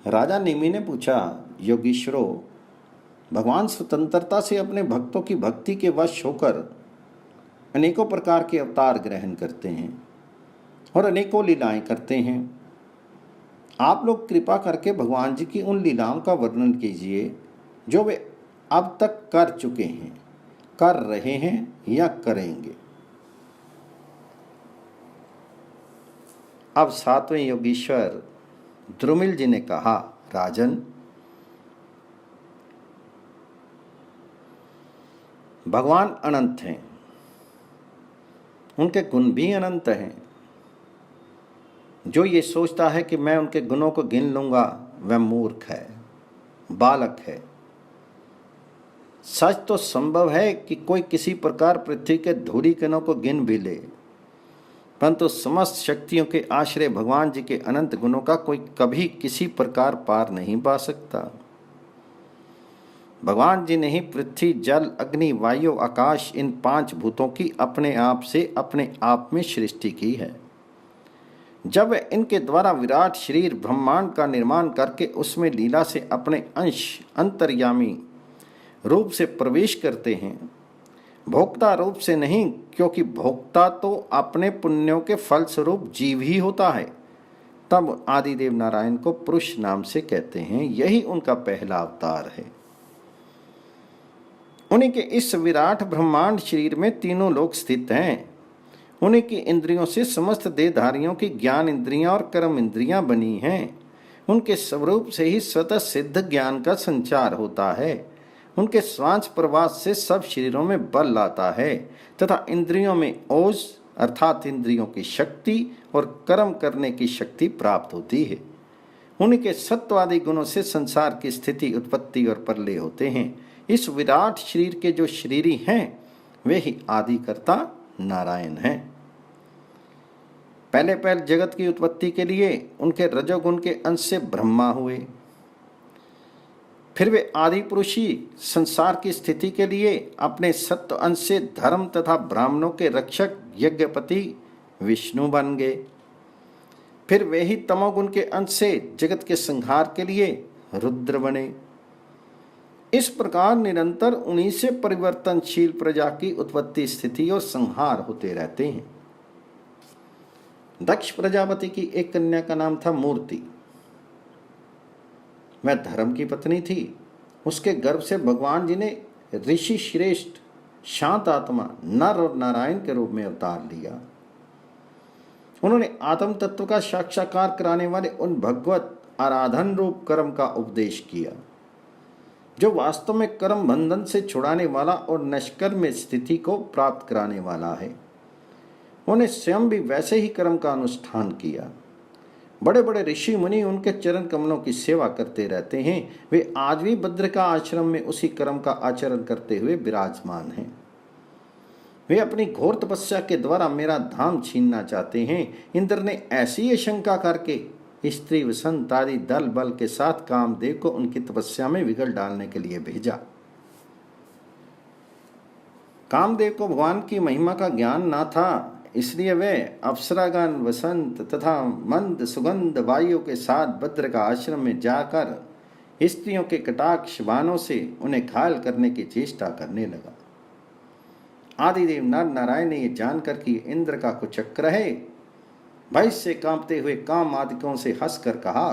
राजा निमि ने पूछा, योगीश्वरों, भगवान स्वतंत्रता से अपने भक्तों की भक्ति के वश होकर अनेकों प्रकार के अवतार ग्रहण करते हैं और अनेकों लीलाएं करते हैं। आप लोग कृपा करके भगवान जी की उन लीलाओं का वर्णन कीजिए जो वे अब तक कर चुके हैं, कर रहे हैं या करेंगे। अब सातवें योगीश्वर द्रुमिल जी ने कहा, राजन, भगवान अनंत हैं, उनके गुण भी अनंत हैं। जो ये सोचता है कि मैं उनके गुणों को गिन लूंगा वह मूर्ख है, बालक है। सच तो संभव है कि कोई किसी प्रकार पृथ्वी के धूली कणों को गिन भी ले, परंतु समस्त शक्तियों के आश्रय भगवान जी के अनंत गुणों का कोई कभी किसी प्रकार पार नहीं पा सकता। भगवान जी ने ही पृथ्वी, जल, अग्नि, वायु, आकाश, इन 5 भूतों की अपने आप से अपने आप में सृष्टि की है। जब वे इनके द्वारा विराट शरीर ब्रह्मांड का निर्माण करके उसमें लीला से अपने अंश अंतर्यामी रूप से प्रवेश करते हैं, भोक्ता रूप से नहीं, क्योंकि भोक्ता तो अपने पुण्यों के फलस्वरूप जीव ही होता है, तब आदिदेव नारायण को पुरुष नाम से कहते हैं। यही उनका पहला अवतार है। उन्हीं के इस विराट ब्रह्मांड शरीर में तीनों लोक स्थित हैं। उन्हीं की इंद्रियों से समस्त देहधारियों की ज्ञान इंद्रियां और कर्म इंद्रियां बनी हैं। उनके स्वरूप से ही स्वतः सिद्ध ज्ञान का संचार होता है। उनके श्वास प्रवास से सब शरीरों में बल आता है तथा इंद्रियों में ओज अर्थात इंद्रियों की शक्ति और कर्म करने की शक्ति प्राप्त होती है। उनके सत्वादि गुणों से संसार की स्थिति, उत्पत्ति और प्रलय होते हैं। इस विराट शरीर के जो शरीरी हैं वे ही आदिकर्ता नारायण हैं। पहले जगत की उत्पत्ति के लिए उनके रजोगुण के अंश से ब्रह्मा हुए। फिर वे आदि पुरुषी संसार की स्थिति के लिए अपने सत्व अंश से धर्म तथा ब्राह्मणों के रक्षक यज्ञपति विष्णु बन गए। फिर वे ही तमोगुण के अंश से जगत के संहार के लिए रुद्र बने। इस प्रकार निरंतर उन्हीं से परिवर्तनशील प्रजा की उत्पत्ति, स्थिति और संहार होते रहते हैं। दक्ष प्रजापति की एक कन्या का नाम था मूर्ति। वह धर्म की पत्नी थी। उसके गर्भ से भगवान जी ने ऋषि श्रेष्ठ शांत आत्मा नर और नारायण के रूप में अवतार लिया। उन्होंने आत्म तत्व का साक्षात्कार कराने वाले उन भगवत आराधन रूप कर्म का उपदेश किया जो वास्तव में कर्म बंधन से छुड़ाने वाला और निष्कर्म स्थिति को प्राप्त कराने वाला है। उन्हें स्वयं भी वैसे ही कर्म का अनुष्ठान किया। बड़े बड़े ऋषि मुनि उनके चरण कमलों की सेवा करते रहते हैं। वे आज भी बद्रिका आश्रम में उसी कर्म का आचरण करते हुए विराजमान हैं। वे अपनी घोर तपस्या के द्वारा मेरा धाम छीनना चाहते हैं। इंद्र ने ऐसी आशंका करके स्त्री वसंत आदि दल बल के साथ कामदेव को उनकी तपस्या में विघल डालने के लिए भेजा। कामदेव को भगवान की महिमा का ज्ञान न था, इसलिए वे अप्सरागण, वसंत तथा मंद सुगंध वायु के साथ भद्र का आश्रम में जाकर स्त्रियों के कटाक्ष बाणों से उन्हें घायल करने की चेष्टा करने लगा। आदिदेव नर नारायण ने यह जानकर कि इंद्र का कुचक्र है, भय से कांपते हुए काम आदिकों से हंसकर कहा।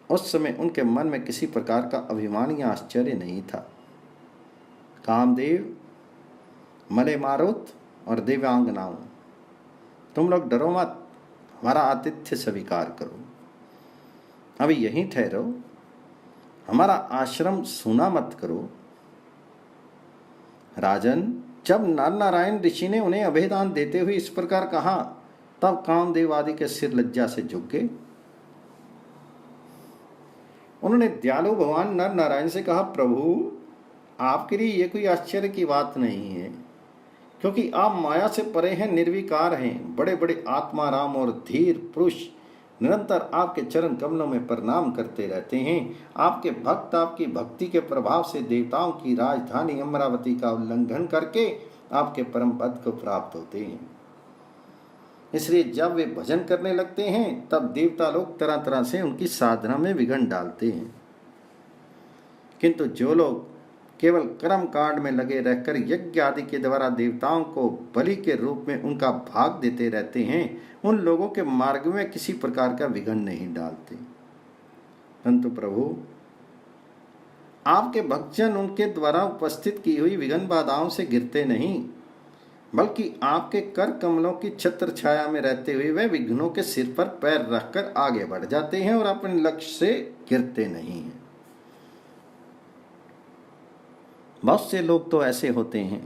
उस समय उनके मन में किसी प्रकार का अभिमान या आश्चर्य नहीं था। कामदेव, मले मारुत और दिव्यांगनाओं, तुम लोग डरो मत, हमारा आतिथ्य स्वीकार करो। अभी यहीं ठहरो, हमारा आश्रम सूना मत करो। राजन, जब नर नारायण ऋषि ने उन्हें अभेदान देते हुए इस प्रकार कहा, तब कामदेव आदि के सिर लज्जा से झुक गए। उन्होंने दयालु भगवान नर नारायण से कहा, प्रभु, आपके लिए यह कोई आश्चर्य की बात नहीं है, क्योंकि आप माया से परे हैं, निर्विकार हैं। बड़े बड़े आत्माराम और धीर पुरुष निरंतर आपके चरण कमलों में प्रणाम करते रहते हैं। आपके भक्त आपकी भक्ति के प्रभाव से देवताओं की राजधानी अमरावती का उल्लंघन करके आपके परम पद को प्राप्त होते हैं। इसलिए जब वे भजन करने लगते हैं तब देवता लोग तरह तरह से उनकी साधना में विघ्न डालते हैं। किंतु जो लोग केवल कर्म कांड में लगे रहकर यज्ञ आदि के द्वारा देवताओं को बलि के रूप में उनका भाग देते रहते हैं, उन लोगों के मार्ग में किसी प्रकार का विघ्न नहीं डालते। परंतु प्रभु, आपके भक्तजन उनके द्वारा उपस्थित की हुई विघ्न बाधाओं से गिरते नहीं, बल्कि आपके कर कमलों की छत्र छाया में रहते हुए वे विघ्नों के सिर पर पैर रखकर आगे बढ़ जाते हैं और अपने लक्ष्य से गिरते नहीं हैं। बहुत से लोग तो ऐसे होते हैं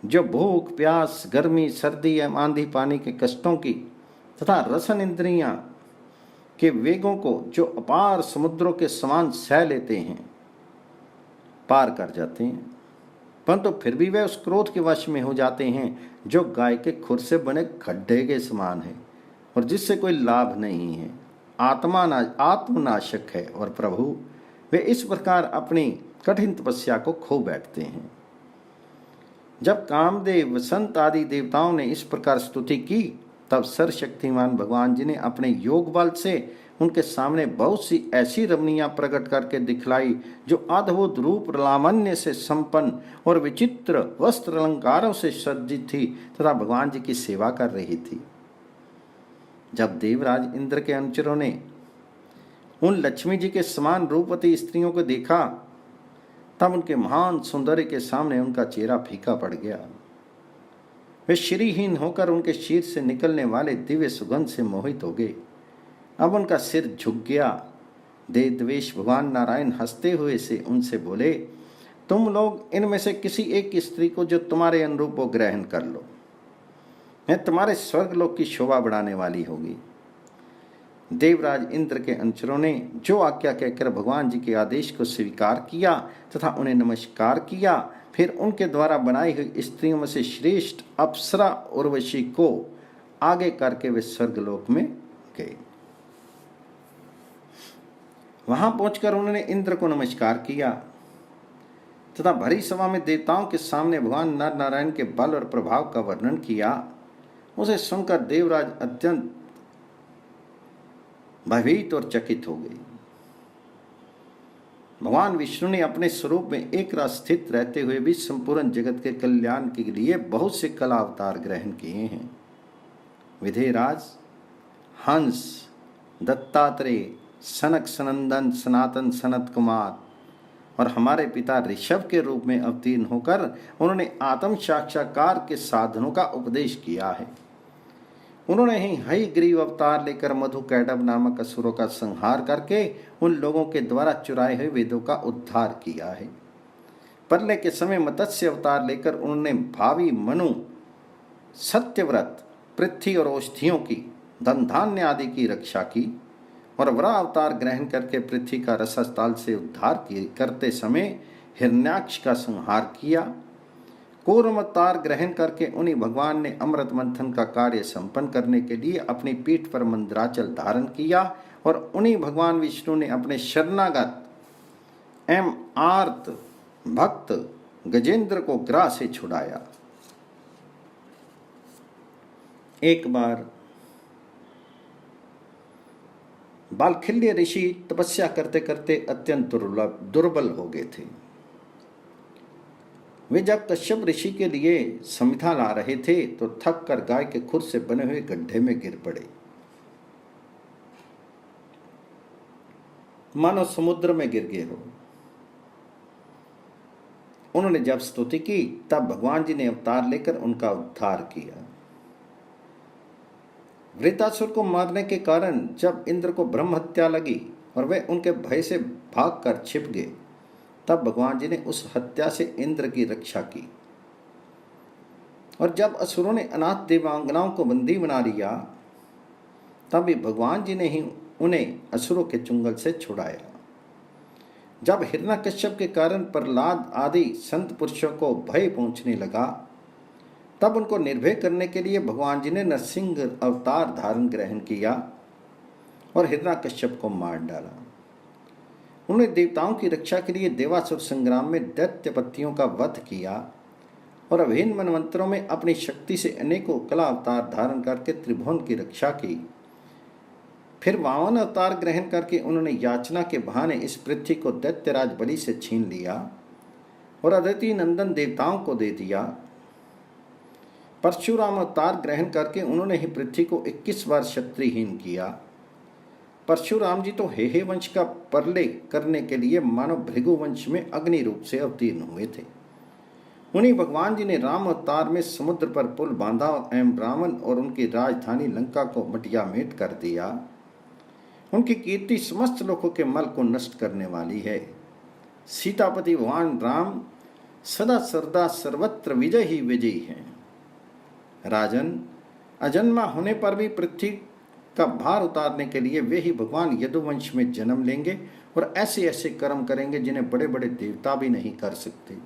जो भूख प्यास गर्मी सर्दी एवं आंधी पानी के कष्टों की तथा रसन इंद्रियां के वेगों को जो अपार समुद्रों के समान सह लेते हैं, पार कर जाते हैं, परंतु फिर भी वे उस क्रोध के वश में हो जाते हैं जो गाय के खुर से बने खड्डे के समान है और जिससे कोई लाभ नहीं है, आत्मनाशक है। और प्रभु, वे इस प्रकार अपनी कठिन तपस्या को खो बैठते हैं। जब कामदेव वसंत आदि देवताओं ने इस प्रकार स्तुति की, तब सर्वशक्तिमान भगवान जी ने अपने योग बल से उनके सामने बहुत सी ऐसी रमणियां प्रकट करके दिखलाई जो अद्भुत रूप लावण्य से संपन्न और विचित्र वस्त्र अलंकारों से सज्जित थी तथा भगवान जी की सेवा कर रही थी। जब देवराज इंद्र के अनुचरों ने उन लक्ष्मी जी के समान रूपवती स्त्रियों को देखा, तब उनके महान सौंदर्य के सामने उनका चेहरा फीका पड़ गया। वे श्रीहीन होकर उनके शीर से निकलने वाले दिव्य सुगंध से मोहित हो गए। अब उनका सिर झुक गया। देव द्वेष भगवान नारायण हंसते हुए से उनसे बोले, तुम लोग इनमें से किसी एक स्त्री को जो तुम्हारे अनुरूप हो ग्रहण कर लो, मैं तुम्हारे स्वर्गलोक की शोभा बढ़ाने वाली होगी। देवराज इंद्र के अनुचरों ने जो आज्ञा कहकर भगवान जी के आदेश को स्वीकार किया तथा उन्हें नमस्कार किया, फिर उनके द्वारा बनाई हुई स्त्रियों में से श्रेष्ठ अप्सरा उर्वशी को आगे करके वे स्वर्गलोक में गए। वहां पहुंचकर उन्होंने इंद्र को नमस्कार किया तथा भरी सभा में देवताओं के सामने भगवान नर नारायण के बल और प्रभाव का वर्णन किया। उसे सुनकर देवराज अत्यंत भयभीत और चकित हो गई। भगवान विष्णु ने अपने स्वरूप में एक रात स्थित रहते हुए भी संपूर्ण जगत के कल्याण के लिए बहुत से कला अवतार ग्रहण किए हैं। विधेयराज, हंस, दत्तात्रेय, सनक सनंदन, सनातन सनत कुमार और हमारे पिता ऋषभ के रूप में अवतीर्ण होकर उन्होंने आत्म साक्षात्कार के साधनों का उपदेश किया है। उन्होंने ही हयग्रीव अवतार लेकर मधु कैडव नामक असुरों का संहार करके उन लोगों के द्वारा चुराए हुए वेदों का उद्धार किया है। प्रलय के समय मत्स्य अवतार लेकर उन्होंने भावी मनु, सत्यव्रत, पृथ्वी और औषधियों की, धन धान्य आदि की रक्षा की और वरा अवतार ग्रहण करके पृथ्वी का रसस्थल से उद्धार करते समय हिरण्याक्ष का संहार किया। कूर्म अवतार ग्रहण करके उन्हीं भगवान ने अमृत मंथन का कार्य संपन्न करने के लिए अपनी पीठ पर मंद्राचल धारण किया और उन्हीं भगवान विष्णु ने अपने शरणागत एवं आर्त भक्त गजेंद्र को ग्राह से छुड़ाया। एक बार बालखिल्य ऋषि तपस्या करते करते अत्यंत दुर्बल हो गए थे। वे जब कश्यप ऋषि के लिए समिधा ला रहे थे तो थक कर गाय के खुर से बने हुए गड्ढे में गिर पड़े, मानो समुद्र में गिर गए हो। उन्होंने जब स्तुति की तब भगवान जी ने अवतार लेकर उनका उद्धार किया। वृतासुर को मारने के कारण जब इंद्र को ब्रह्म हत्या लगी और वे उनके भय से भागकर छिप गए, तब भगवान जी ने उस हत्या से इंद्र की रक्षा की। और जब असुरों ने अनाथ देवांगनाओं को बंदी बना लिया, तब भी भगवान जी ने ही उन्हें असुरों के चुंगल से छुड़ाया। जब हिरण्यकश्यप के कारण प्रहलाद आदि संत पुरुषों को भय पहुंचने लगा, तब उनको निर्भय करने के लिए भगवान जी ने नरसिंह अवतार धारण ग्रहण किया और हिरण्यकश्यप को मार डाला। उन्होंने देवताओं की रक्षा के लिए देवासुर संग्राम में दैत्यपतियों का वध किया और अभिन्न मनवंतरों में अपनी शक्ति से अनेकों कला अवतार धारण करके त्रिभुवन की रक्षा की। फिर वामन अवतार ग्रहण करके उन्होंने याचना के बहाने इस पृथ्वी को दैत्यराज बलि से छीन लिया और अदिति नंदन देवताओं को दे दिया। परशुराम अवतार ग्रहण करके उन्होंने ही पृथ्वी को 21 बार क्षत्रियहीन किया। परशुराम जी तो हेहे वंश का प्रलय करने के लिए मानव भृगु वंश में अग्नि रूप से अवतीर्ण हुए थे। उन्हीं भगवान जी ने राम अवतार में समुद्र पर पुल बांधा एवं रावण और उनकी राजधानी लंका को मटियामेट कर दिया। उनकी कीर्ति समस्त लोगों के मल को नष्ट करने वाली है। सीतापति भगवान राम सदा सर्वदा सर्वत्र विजय ही विजयी हैं। राजन, अजन्मा होने पर भी पृथ्वी का भार उतारने के लिए वे ही भगवान यदुवंश में जन्म लेंगे और ऐसे ऐसे कर्म करेंगे जिन्हें बड़े बड़े देवता भी नहीं कर सकते।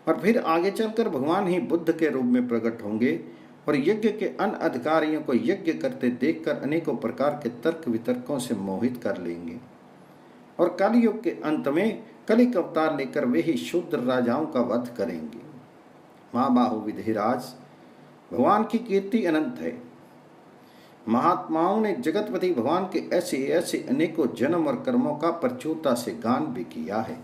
और फिर आगे चलकर भगवान ही बुद्ध के रूप में प्रकट होंगे और यज्ञ के अन्य अधिकारियों को यज्ञ करते देखकर अनेकों प्रकार के तर्क वितर्कों से मोहित कर लेंगे। और कलयुग के अंत में कलिक अवतार लेकर वे ही शूद्र राजाओं का वध करेंगे। महाबाहु विधिराज, भगवान की कीर्ति अनंत है। महात्माओं ने जगतपति भगवान के ऐसे ऐसे अनेकों जन्म और कर्मों का प्रचुरता से गान भी किया है।